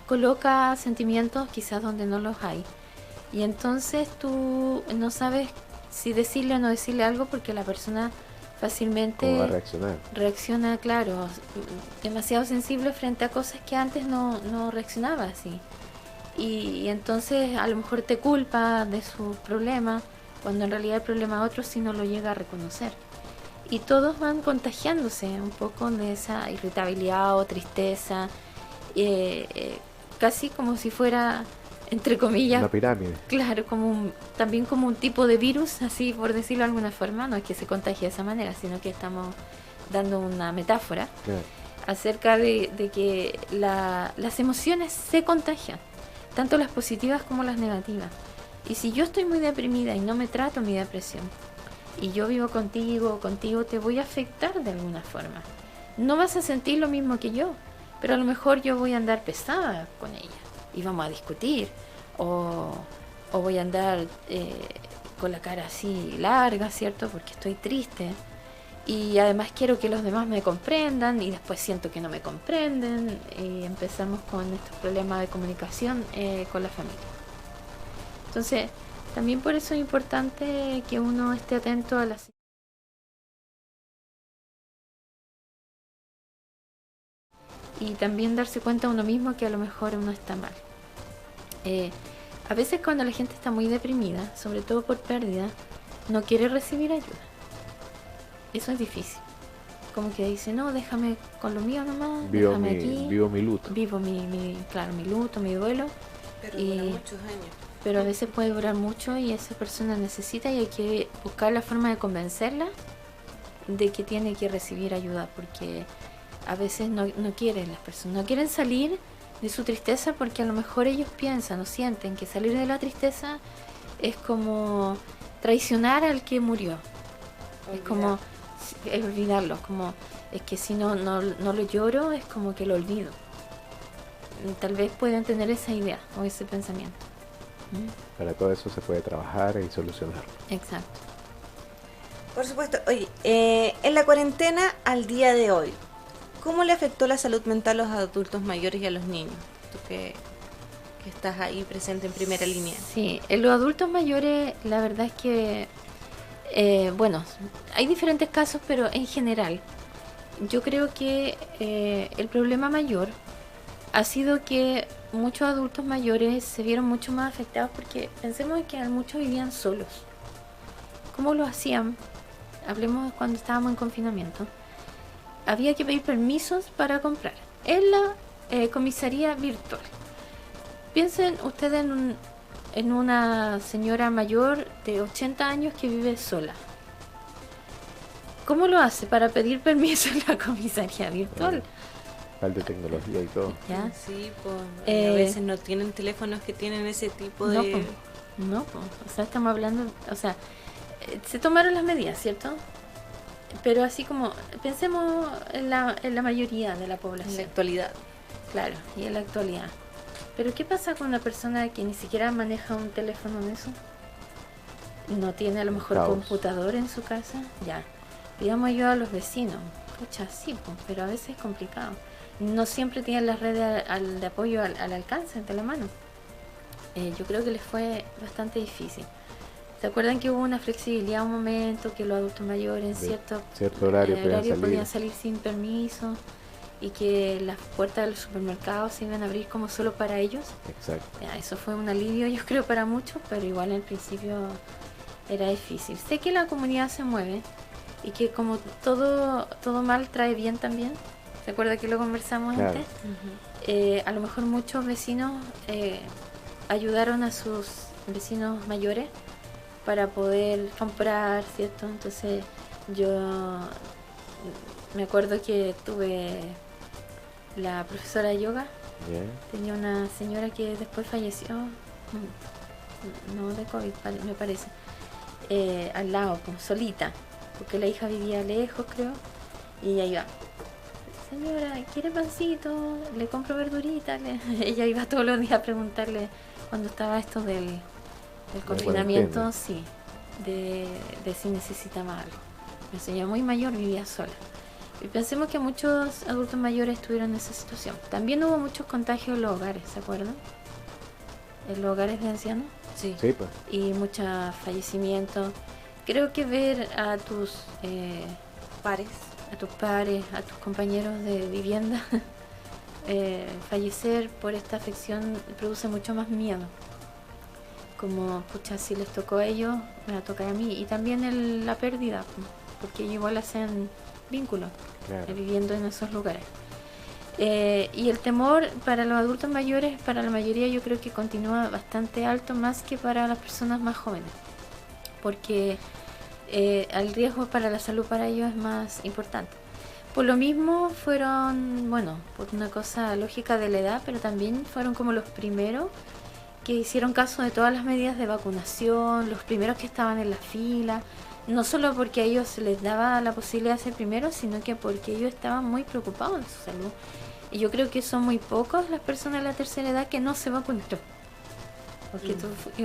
Coloca sentimientos quizás donde no los hay. Y entonces tú no sabes si decirle o no decirle algo, porque la persona fácilmente ¿cómo va a reaccionar? Reacciona, claro, demasiado sensible frente a cosas que antes no reaccionaba así. Y entonces a lo mejor te culpa de su problema, cuando en realidad el problema de otro sí no lo llega a reconocer. Y todos van contagiándose un poco de esa irritabilidad o tristeza, casi como si fuera, entre comillas, una pirámide. Claro, también como un tipo de virus, así por decirlo de alguna forma. No es que se contagie de esa manera, sino que estamos dando una metáfora, claro, acerca de que las emociones se contagian, tanto las positivas como las negativas. Y si yo estoy muy deprimida y no me trato mi depresión, y yo vivo contigo, te voy a afectar de alguna forma. No vas a sentir lo mismo que yo, pero a lo mejor yo voy a andar pesada con ella y vamos a discutir, o voy a andar con la cara así larga, ¿cierto? Porque estoy triste, y además quiero que los demás me comprendan, y después siento que no me comprenden, y empezamos con estos problemas de comunicación con la familia. Entonces, también por eso es importante que uno esté atento a las... Y también darse cuenta uno mismo que a lo mejor uno está mal. A veces cuando la gente está muy deprimida, sobre todo por pérdida, no quiere recibir ayuda. Eso es difícil. Como que dice, no, déjame con lo mío nomás, déjame aquí. Vivo mi luto. Vivo mi luto, mi duelo. Pero dura muchos años. pero a veces puede durar mucho y esa persona necesita y hay que buscar la forma de convencerla de que tiene que recibir ayuda, porque a veces no quieren las personas, no quieren salir de su tristeza porque a lo mejor ellos piensan o sienten que salir de la tristeza es como traicionar al que murió. Es como olvidarlo, como es que si no lo lloro es como que lo olvido. Tal vez puedan tener esa idea o ese pensamiento. Para todo eso se puede trabajar y solucionar. Exacto. Por supuesto. Oye, en la cuarentena al día de hoy, ¿cómo le afectó la salud mental a los adultos mayores y a los niños? Tú que estás ahí presente en primera línea. Sí, en los adultos mayores la verdad es que, bueno, hay diferentes casos, pero en general, yo creo que el problema mayor ha sido que muchos adultos mayores se vieron mucho más afectados porque pensemos que muchos vivían solos. ¿Cómo lo hacían? Hablemos cuando estábamos en confinamiento. Había que pedir permisos para comprar en la comisaría virtual. Piensen ustedes en una señora mayor de 80 años que vive sola. ¿Cómo lo hace para pedir permiso en la comisaría virtual? Falta de tecnología y todo. ¿Ya? Sí, pues a veces no tienen teléfonos que tienen ese tipo de... No, o sea, estamos hablando, o sea, se tomaron las medidas, ¿cierto? Pero así como, pensemos en la mayoría de la población. En la actualidad. Claro, y en la actualidad. Pero ¿qué pasa con una persona que ni siquiera maneja un teléfono en eso? No tiene a lo mejor computador en su casa. Ya, pidamos ayuda a los vecinos. Pucha, sí, pero a veces es complicado. No siempre tienen las redes de apoyo al alcance, de la mano. Yo creo que les fue bastante difícil. ¿Se acuerdan que hubo una flexibilidad un momento que los adultos mayores en cierto horario podían salir sin permiso y que las puertas de los supermercados se iban a abrir como solo para ellos? Exacto. Ya, eso fue un alivio, yo creo, para muchos, pero igual al principio era difícil. Sé que la comunidad se mueve y que como todo mal trae bien también. ¿Se acuerda que lo conversamos antes? A lo mejor muchos vecinos ayudaron a sus vecinos mayores para poder comprar, ¿cierto? Entonces yo me acuerdo que tuve la profesora de yoga. Tenía una señora que después falleció, no de COVID me parece, al lado, como solita, porque la hija vivía lejos, creo, y ella iba: señora, ¿quiere pancito? Le compro verdurita. Ella iba todos los días a preguntarle cuando estaba esto del confinamiento, sí, de si necesitaba algo. Una señora muy mayor, vivía sola. Y pensemos que muchos adultos mayores estuvieron en esa situación. También hubo muchos contagios en los hogares, ¿se acuerdan? En los hogares de ancianos. Sí, pues. Y muchos fallecimientos. Creo que ver a tus pares, a tus compañeros de vivienda fallecer por esta afección produce mucho más miedo. Como, pucha, si les tocó a ellos, me va a tocar a mí. Y también la pérdida, porque ellos igual hacen vínculos, claro, viviendo en esos lugares. Y el temor para los adultos mayores, para la mayoría, yo creo que continúa bastante alto, más que para las personas más jóvenes, porque el riesgo para la salud para ellos es más importante. Por lo mismo fueron, bueno, por una cosa lógica de la edad, pero también fueron como los primeros que hicieron caso de todas las medidas de vacunación, los primeros que estaban en la fila, no solo porque a ellos se les daba la posibilidad de ser primeros, sino que porque ellos estaban muy preocupados en su salud. Y yo creo que son muy pocos las personas de la tercera edad que no se vacunaron,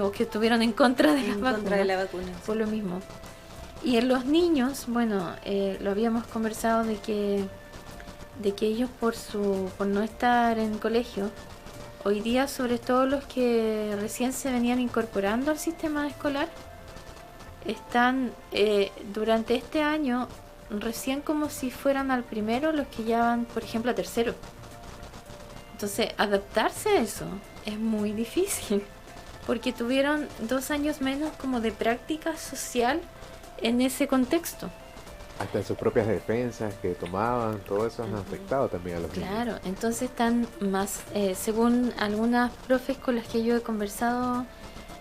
o que estuvieron en contra de la vacuna, por lo mismo. Y en los niños, bueno, lo habíamos conversado de que ellos por no estar en colegio, hoy día, sobre todo los que recién se venían incorporando al sistema escolar, están durante este año recién como si fueran al primero los que ya van, por ejemplo, a tercero. Entonces, adaptarse a eso es muy difícil, porque tuvieron 2 años menos como de práctica social en ese contexto. Hasta sus propias defensas que tomaban, todo eso han afectado también a los niños. Claro, entonces están más, según algunas profes con las que yo he conversado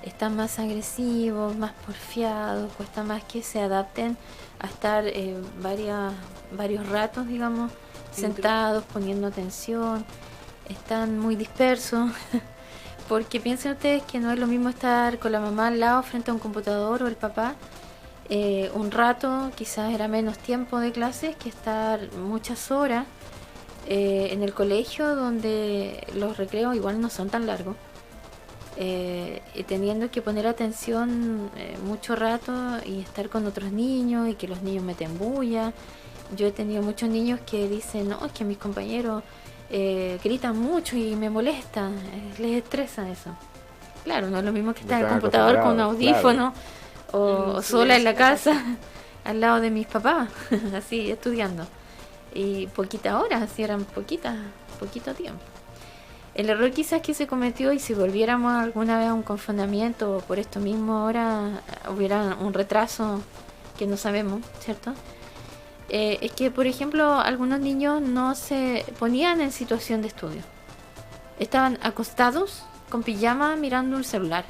están más agresivos, más porfiados, cuesta más que se adapten a estar varios ratos, digamos, sentados, poniendo atención, están muy dispersos, porque piensen ustedes que no es lo mismo estar con la mamá al lado frente a un computador o el papá, un rato, quizás era menos tiempo de clases que estar muchas horas en el colegio, donde los recreos igual no son tan largos, y teniendo que poner atención mucho rato y estar con otros niños y que los niños meten bulla. Yo he tenido muchos niños que dicen, no, es que mis compañeros gritan mucho y me molesta, les estresa eso. Claro, no es lo mismo que estar en el computador con un audífono, claro, o sola en la casa al lado de mis papás, así estudiando. Y poquitas horas, así eran poquito tiempo. El error quizás que se cometió, y si volviéramos alguna vez a un confinamiento o por esto mismo ahora hubiera un retraso que no sabemos, ¿cierto? Es que, por ejemplo, algunos niños no se ponían en situación de estudio. Estaban acostados con pijama mirando el celular.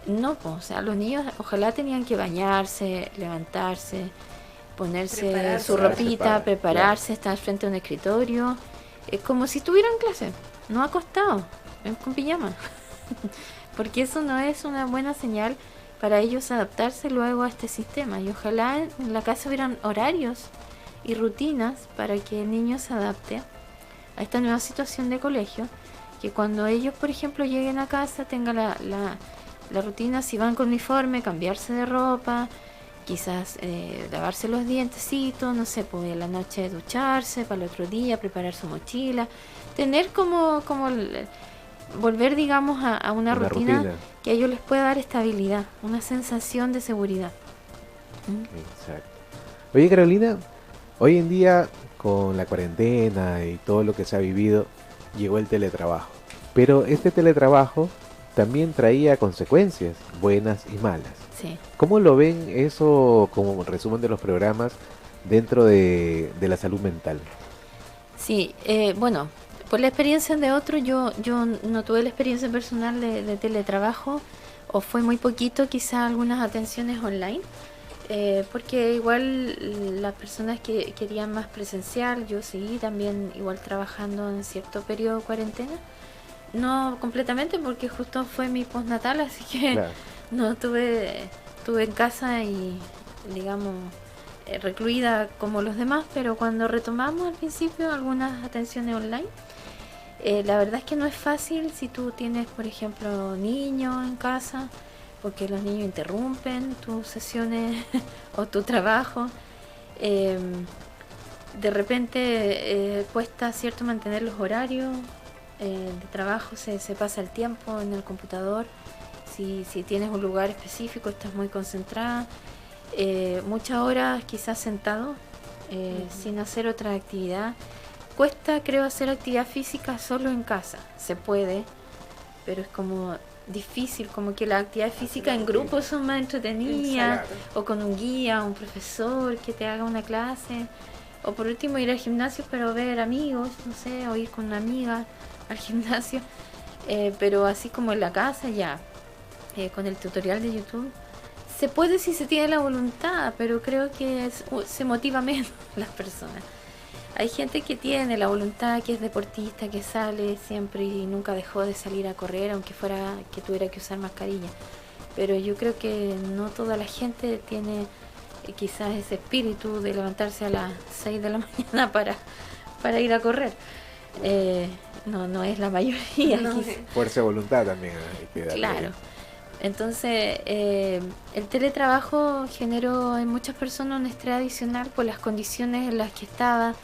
No, pues, o sea, los niños ojalá tenían que bañarse, levantarse, ponerse su ropita, prepararse, estar frente a un escritorio, como si estuvieran en clase, no acostados, con pijama. Porque eso no es una buena señal para ellos adaptarse luego a este sistema. Y ojalá en la casa hubieran horarios y rutinas para que el niño se adapte a esta nueva situación de colegio, que cuando ellos, por ejemplo, lleguen a casa tengan la rutina, si van con uniforme, cambiarse de ropa, quizás lavarse los dientecitos, no sé, pues en la noche ducharse, para el otro día preparar su mochila, tener como volver, digamos, a una rutina que a ellos les pueda dar estabilidad, una sensación de seguridad. Exacto. Oye, Carolina, hoy en día con la cuarentena y todo lo que se ha vivido, llegó el teletrabajo. Pero este teletrabajo también traía consecuencias buenas y malas. Sí. ¿Cómo lo ven eso como resumen de los programas dentro de la salud mental? Sí, bueno, por la experiencia de otros, yo no tuve la experiencia personal de teletrabajo, o fue muy poquito, quizá algunas atenciones online, porque igual las personas que querían más presencial, yo seguí también igual trabajando en cierto periodo de cuarentena, no completamente porque justo fue mi postnatal, así que claro, no estuve en casa y, digamos, recluida como los demás, pero cuando retomamos al principio algunas atenciones online, la verdad es que no es fácil si tú tienes, por ejemplo, niños en casa, porque los niños interrumpen tus sesiones o tu trabajo. De repente cuesta, cierto, mantener los horarios de trabajo, se pasa el tiempo en el computador. Si tienes un lugar específico, estás muy concentrada, muchas horas quizás sentado, sin hacer otra actividad. Cuesta, creo, hacer actividad física solo en casa. Se puede, pero es como difícil, como que la actividad física en grupo son más entretenidas, o con un guía, un profesor que te haga una clase, o por último ir al gimnasio, pero ver amigos, no sé, o ir con una amiga al gimnasio, pero así como en la casa ya, con el tutorial de YouTube, se puede si se tiene la voluntad, pero creo que se motiva menos las personas. Hay gente que tiene la voluntad, que es deportista, que sale siempre y nunca dejó de salir a correr, aunque fuera que tuviera que usar mascarilla. Pero yo creo que no toda la gente tiene quizás ese espíritu de levantarse a las 6 de la mañana para ir a correr. No es la mayoría. No. Fuerza de voluntad también hay que darle. Claro. Entonces, el teletrabajo generó en muchas personas un estrés adicional por las condiciones en las que estaba,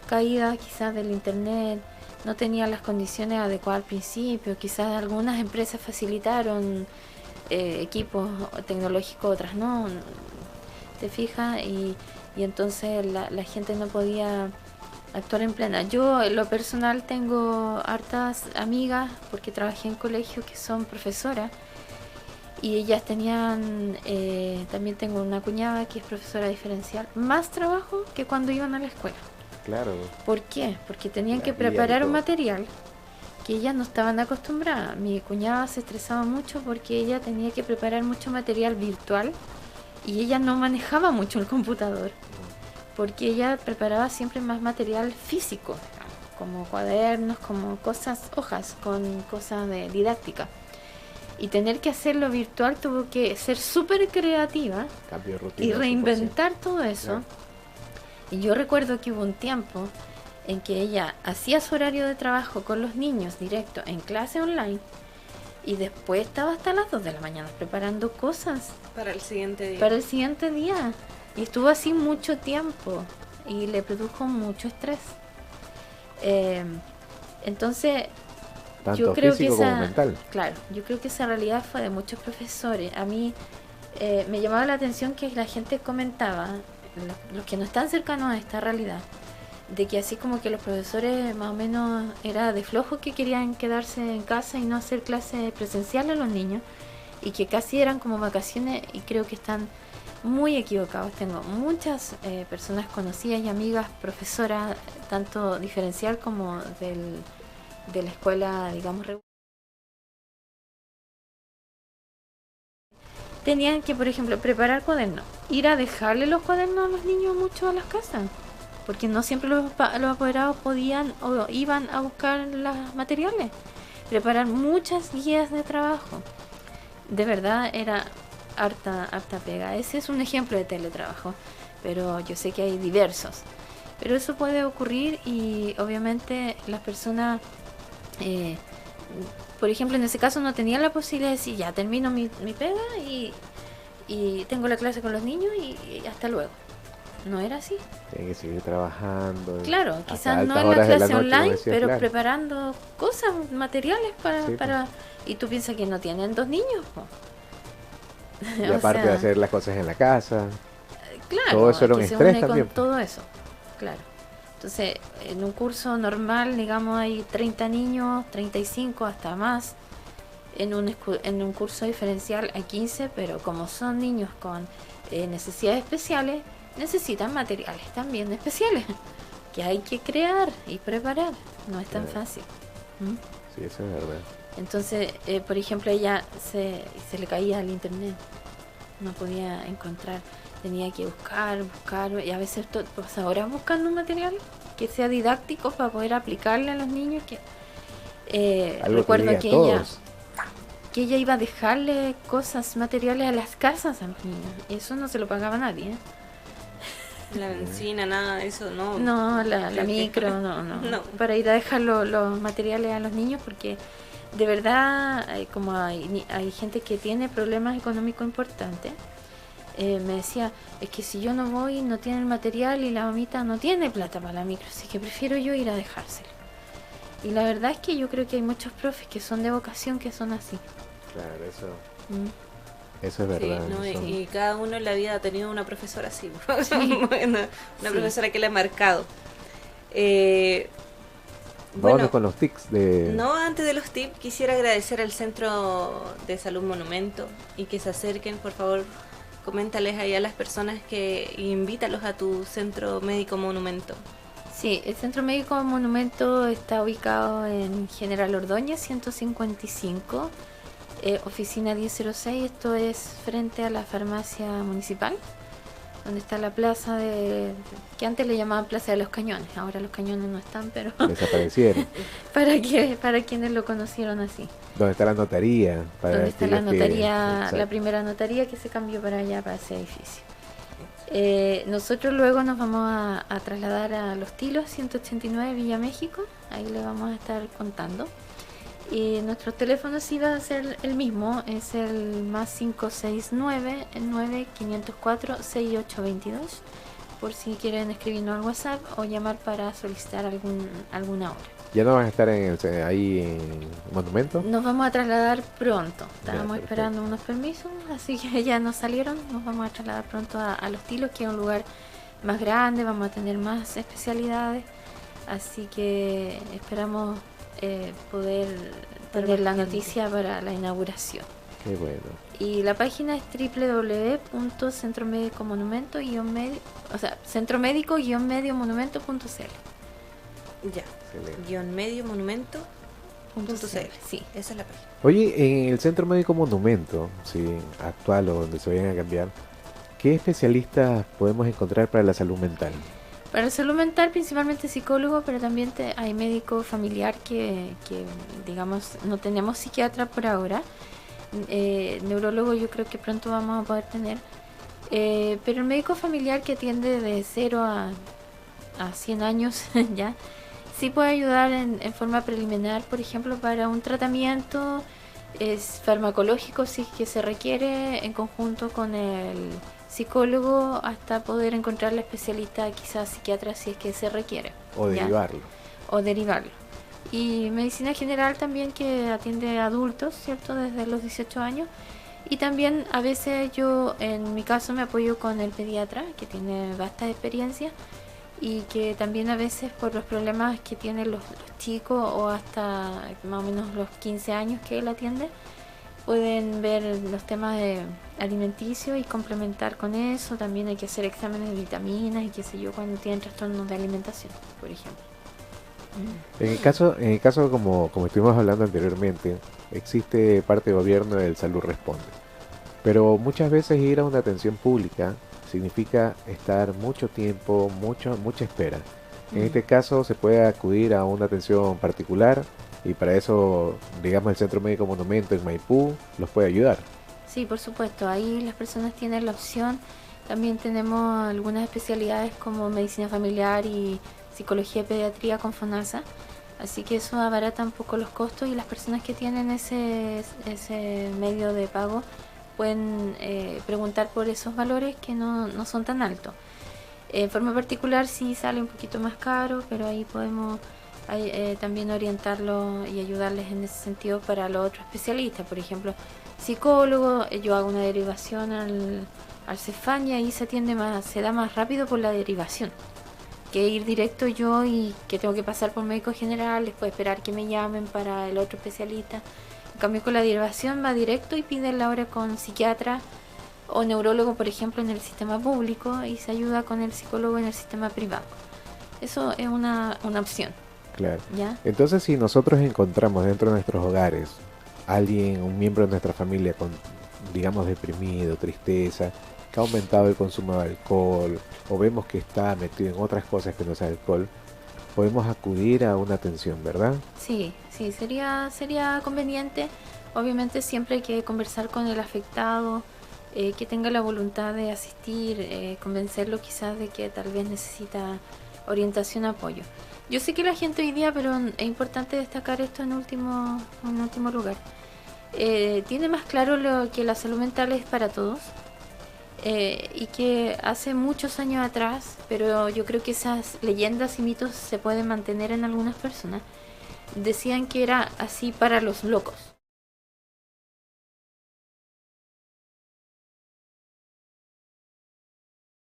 caída quizás del internet, no tenía las condiciones adecuadas al principio, quizás algunas empresas facilitaron equipos tecnológicos, otras no, te fijas, y entonces la gente no podía actuar en plena. Yo en lo personal tengo hartas amigas, porque trabajé en colegios, que son profesoras, y ellas tenían, también tengo una cuñada que es profesora diferencial, más trabajo que cuando iban a la escuela. Claro. ¿Por qué? Porque tenían que preparar un material que ellas no estaban acostumbradas. Mi cuñada se estresaba mucho porque ella tenía que preparar mucho material virtual y ella no manejaba mucho el computador, porque ella preparaba siempre más material físico, como cuadernos, como cosas, hojas, con cosas de didáctica. Y tener que hacerlo virtual tuvo que ser súper creativa y reinventar todo eso. Claro. Y yo recuerdo que hubo un tiempo en que ella hacía su horario de trabajo con los niños directo en clase online y después estaba hasta las 2 de la mañana preparando cosas para el siguiente día. Para el siguiente día. Y estuvo así mucho tiempo y le produjo mucho estrés. Entonces, tanto yo creo físico que esa, como mental. Claro, yo creo que esa realidad fue de muchos profesores. A mí me llamaba la atención que la gente comentaba, los que no están cercanos a esta realidad, de que así como que los profesores más o menos era de flojo que querían quedarse en casa y no hacer clases presenciales a los niños, y que casi eran como vacaciones, y creo que están muy equivocados. Tengo muchas personas conocidas y amigas, profesoras, tanto diferencial como de la escuela, digamos, regular. Tenían que, por ejemplo, preparar cuadernos, ir a dejarle los cuadernos a los niños mucho a las casas, porque no siempre los apoderados podían o iban a buscar los materiales. Preparar muchas guías de trabajo. De verdad era harta pega. Ese es un ejemplo de teletrabajo, pero yo sé que hay diversos. Pero eso puede ocurrir y obviamente las personas, por ejemplo, en ese caso no tenían la posibilidad de decir, ya termino mi pega y tengo la clase con los niños y hasta luego. No era así. Tiene que seguir trabajando. Claro, quizás no en la clase online, pero claro, preparando cosas, materiales para y tú piensas que no tienen 2 niños, po. Y aparte de hacer las cosas en la casa. Claro, todo eso era un estrés también. Con todo eso, claro. Entonces, en un curso normal, digamos, hay 30 niños, 35 hasta más. En un curso diferencial hay 15, pero como son niños con necesidades especiales, necesitan materiales también especiales que hay que crear y preparar. No es tan fácil. Sí, eso es verdad. Entonces, por ejemplo, ella se le caía el internet, no podía encontrar, tenía que buscar, y a veces pasa horas buscando un material que sea didáctico para poder aplicarle a los niños. Recuerdo que ella iba a dejarle cosas, materiales a las casas a los niños, y eso no se lo pagaba nadie. La benzina, nada de eso, no. No, la micro, no. Para ir a dejar los materiales a los niños, porque de verdad, como hay gente que tiene problemas económicos importantes, me decía, es que si yo no voy, no tiene el material y la mamita no tiene plata para la micro, así que prefiero yo ir a dejárselo. Y la verdad es que yo creo que hay muchos profes que son de vocación que son así. Claro, eso es verdad. Sí, no, y cada uno en la vida ha tenido una profesora así, una profesora que le ha marcado. Vamos con los tips de... No, antes de los tips quisiera agradecer al Centro de Salud Monumento y que se acerquen, por favor, coméntales ahí a las personas que invítalos a tu Centro Médico Monumento. Sí, el Centro Médico Monumento está ubicado en General Ordóñez 155, oficina 1006. Esto es frente a la farmacia municipal, donde está la plaza que antes le llamaban Plaza de los Cañones. Ahora los cañones no están, pero desaparecieron. para quienes lo conocieron así. ¿Dónde está la notaría? Donde está la notaría, la primera notaría que se cambió para allá, para ese edificio. Nosotros luego nos vamos a trasladar a Los Tilos 189 Villa México. Ahí le vamos a estar contando. Y nuestro teléfono sí va a ser el mismo, es el más 569-9504-6822, por si quieren escribirnos al WhatsApp o llamar para solicitar alguna hora. ¿Ya no vas a estar ahí en Monumento? Nos vamos a trasladar pronto, estábamos esperando unos permisos, así que ya nos salieron. Nos vamos a trasladar pronto a Los Tilos, que es un lugar más grande, vamos a tener más especialidades, así que esperamos poder tener la noticia para la inauguración. Qué bueno. Y la página es centromédico-mediomonumento.cl. Ya, _mediomonumento. Sí. Esa es la página. Oye, en el Centro Médico Monumento, sí, actual o donde se vayan a cambiar, ¿qué especialistas podemos encontrar para la salud mental? Para la salud mental, principalmente psicólogo, pero también hay médico familiar que, digamos, no tenemos psiquiatra por ahora. Neurólogo yo creo que pronto vamos a poder tener. Pero el médico familiar que atiende de 0 a 100 años ya, sí puede ayudar en forma preliminar, por ejemplo, para un tratamiento farmacológico si es que se requiere en conjunto con el psicólogo hasta poder encontrar la especialista, quizás psiquiatra si es que se requiere. O ¿ya? derivarlo. O derivarlo. Y medicina general también que atiende a adultos, ¿cierto? Desde los 18 años. Y también a veces yo, en mi caso, me apoyo con el pediatra, que tiene vasta experiencia y que también a veces por los problemas que tienen los chicos o hasta más o menos los 15 años que él atiende, pueden ver los temas de alimenticio y complementar con eso. También hay que hacer exámenes de vitaminas y qué sé yo cuando tienen trastornos de alimentación, por ejemplo. En el caso como estuvimos hablando anteriormente, existe parte de gobierno del Salud Responde. Pero muchas veces ir a una atención pública significa estar mucho tiempo, mucha espera. En este caso se puede acudir a una atención particular y para eso, digamos, el Centro Médico Monumento en Maipú los puede ayudar. Sí, por supuesto, ahí las personas tienen la opción. También tenemos algunas especialidades como medicina familiar y psicología y pediatría con FONASA, así que eso abarata un poco los costos y las personas que tienen ese medio de pago pueden preguntar por esos valores que no son tan altos. En forma particular sí sale un poquito más caro, pero ahí podemos también orientarlo y ayudarles en ese sentido para los otros especialistas. Por ejemplo, psicólogo, yo hago una derivación al Cefam y ahí se da más rápido por la derivación que ir directo yo y que tengo que pasar por médico general, después esperar que me llamen para el otro especialista. En cambio con la derivación va directo y pide la hora con psiquiatra o neurólogo, por ejemplo, en el sistema público y se ayuda con el psicólogo en el sistema privado. Eso es una opción. Claro. ¿Ya? Entonces, si nosotros encontramos dentro de nuestros hogares un miembro de nuestra familia con, digamos, deprimido, tristeza, que ha aumentado el consumo de alcohol o vemos que está metido en otras cosas que no sea alcohol, podemos acudir a una atención, ¿verdad? Sí, sería conveniente. Obviamente siempre hay que conversar con el afectado, que tenga la voluntad de asistir, convencerlo quizás de que tal vez necesita orientación, apoyo. Yo sé que la gente hoy día, pero es importante destacar esto en último lugar, tiene más claro lo que la salud mental es para todos. Y que hace muchos años atrás, pero yo creo que esas leyendas y mitos se pueden mantener en algunas personas, decían que era así para los locos.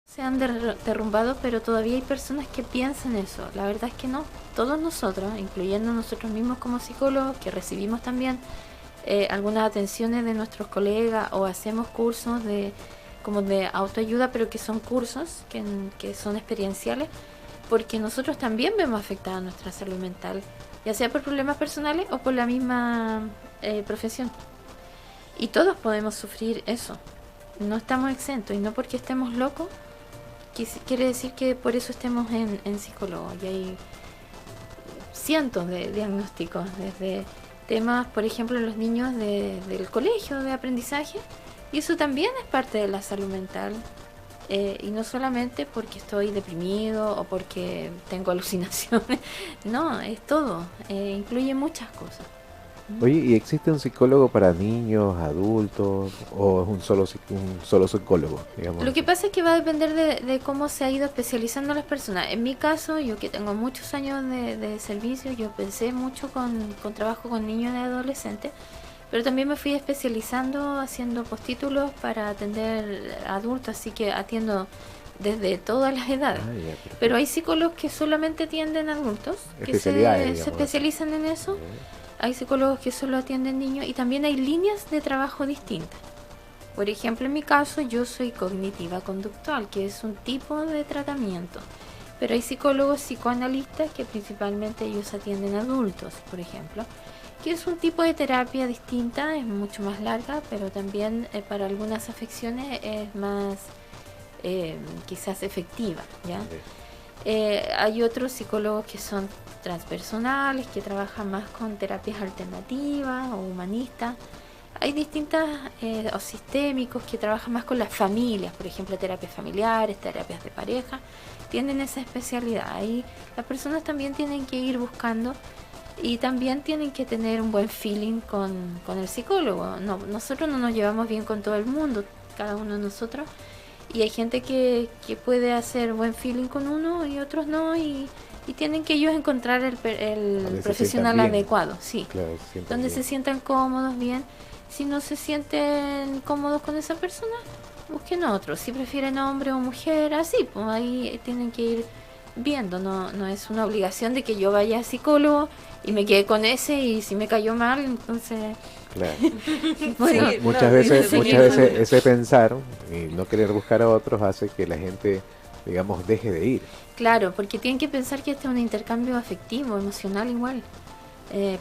Se han derrumbado, pero todavía hay personas que piensan eso. La verdad es que no. Todos nosotros, incluyendo nosotros mismos como psicólogos, que recibimos también algunas atenciones de nuestros colegas o hacemos cursos como de autoayuda, pero que son cursos que son experienciales, porque nosotros también vemos afectada nuestra salud mental, ya sea por problemas personales o por la misma profesión. Y todos podemos sufrir eso. No estamos exentos, y no porque estemos locos quiere decir que por eso estemos en psicólogo. Y hay cientos de diagnósticos, desde temas, por ejemplo, en los niños del colegio de aprendizaje. Y eso también es parte de la salud mental, y no solamente porque estoy deprimido o porque tengo alucinaciones, no, es todo, incluye muchas cosas. Oye, ¿y existe un psicólogo para niños, adultos o es un solo psicólogo, digamos? Lo que pasa es que va a depender de cómo se ha ido especializando las personas. En mi caso, yo que tengo muchos años de servicio, yo pensé mucho con trabajo con niños y adolescentes, pero también me fui especializando haciendo postítulos para atender adultos, así que atiendo desde todas las edades. Pero hay psicólogos que solamente atienden adultos, que se especializan en eso. Hay psicólogos que solo atienden niños y también hay líneas de trabajo distintas. Por ejemplo, en mi caso yo soy cognitiva conductual, que es un tipo de tratamiento. Pero hay psicólogos psicoanalistas que principalmente ellos atienden adultos, por ejemplo. que es un tipo de terapia distinta, es mucho más larga, pero también para algunas afecciones es más quizás efectiva, ¿ya? Hay otros psicólogos que son transpersonales, que trabajan más con terapias alternativas o humanistas. Hay distintas o sistémicos que trabajan más con las familias, por ejemplo, terapias familiares, terapias de pareja, tienen esa especialidad. Ahí las personas también tienen que ir buscando y también tienen que tener un buen feeling con el psicólogo. No, nosotros no nos llevamos bien con todo el mundo, cada uno de nosotros, y hay gente que puede hacer buen feeling con uno y otros no, y tienen que ellos encontrar el profesional adecuado, sí, claro, donde bien. se sientan cómodos, bien. Si no se sienten cómodos con esa persona, busquen otro. Si prefieren hombre o mujer, así, pues ahí tienen que ir viendo. No es una obligación de que yo vaya a psicólogo y me quede con ese, y si me cayó mal, entonces... Claro. Bueno, Sí, muchas no, veces sí, ese pensar y no querer buscar a otros hace que la gente, digamos, deje de ir. claro, porque tienen que pensar que este es un intercambio afectivo, emocional igual.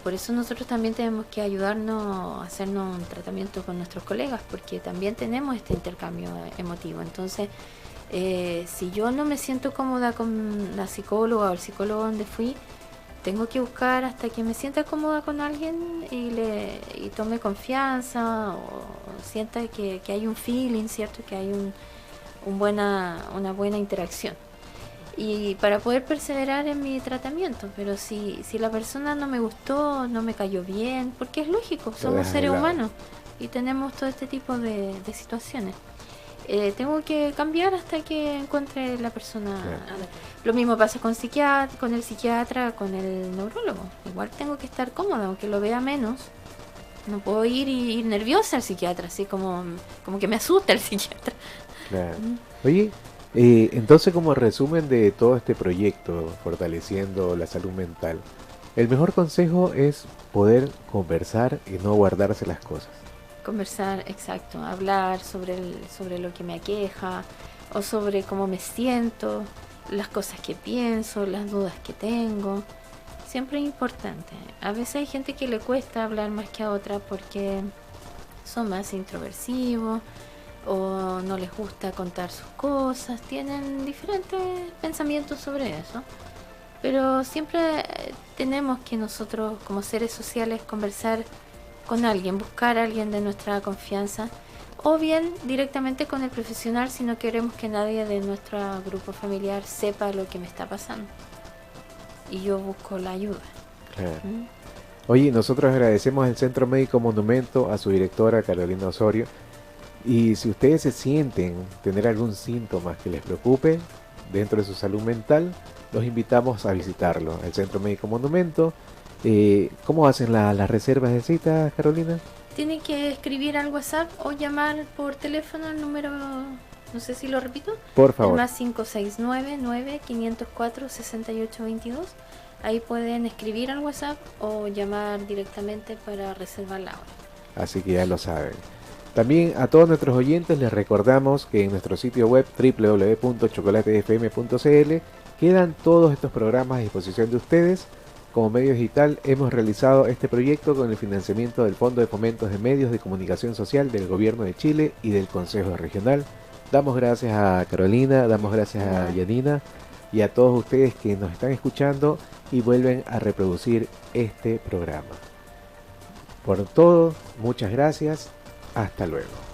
Por eso nosotros también tenemos que ayudarnos a hacernos un tratamiento con nuestros colegas, porque también tenemos este intercambio emotivo. Entonces, si yo no me siento cómoda con la psicóloga o el psicólogo donde fui, tengo que buscar hasta que me sienta cómoda con alguien y tome confianza, o sienta que hay un feeling, ¿cierto? Que hay una buena interacción. Y para poder perseverar en mi tratamiento. Pero si la persona no me gustó, no me cayó bien, porque es lógico, somos dejas de seres lado. humanos y tenemos todo este tipo de situaciones. Tengo que cambiar hasta que encuentre la persona. Claro. Lo mismo pasa con el psiquiatra, con el neurólogo. Igual tengo que estar cómoda, aunque lo vea menos. No puedo ir nerviosa al psiquiatra, así como que me asusta el psiquiatra. Claro. Oye, entonces, como resumen de todo este proyecto fortaleciendo la salud mental, el mejor consejo es poder conversar y no guardarse las cosas. Conversar, exacto, hablar sobre lo que me aqueja, o sobre cómo me siento, las cosas que pienso, las dudas que tengo. Siempre es importante. A veces hay gente que le cuesta hablar más que a otra porque son más introversivos o no les gusta contar sus cosas, tienen diferentes pensamientos sobre eso. Pero siempre tenemos que nosotros, como seres sociales, conversar con alguien, buscar a alguien de nuestra confianza, o bien directamente con el profesional si no queremos que nadie de nuestro grupo familiar sepa lo que me está pasando. Y yo busco la ayuda. Claro. ¿Mm? Oye, nosotros agradecemos al Centro Médico Monumento, a su directora Carolina Osorio. Y si ustedes se sienten tener algún síntoma que les preocupe dentro de su salud mental, los invitamos a visitarlo, el Centro Médico Monumento. ¿Cómo hacen las reservas de citas, Carolina? Tienen que escribir al WhatsApp o llamar por teléfono al número, no sé si lo repito, Por favor. el más 569-9504-6822. Ahí pueden escribir al WhatsApp o llamar directamente para reservar la hora. Así que ya lo saben. También a todos nuestros oyentes les recordamos que en nuestro sitio web www.chocolatefm.cl quedan todos estos programas a disposición de ustedes. Como medio digital hemos realizado este proyecto con el financiamiento del Fondo de Fomentos de Medios de Comunicación Social del Gobierno de Chile y del Consejo Regional. Damos gracias a Carolina, damos gracias a Yanina y a todos ustedes que nos están escuchando y vuelven a reproducir este programa. Por todo, muchas gracias. Hasta luego.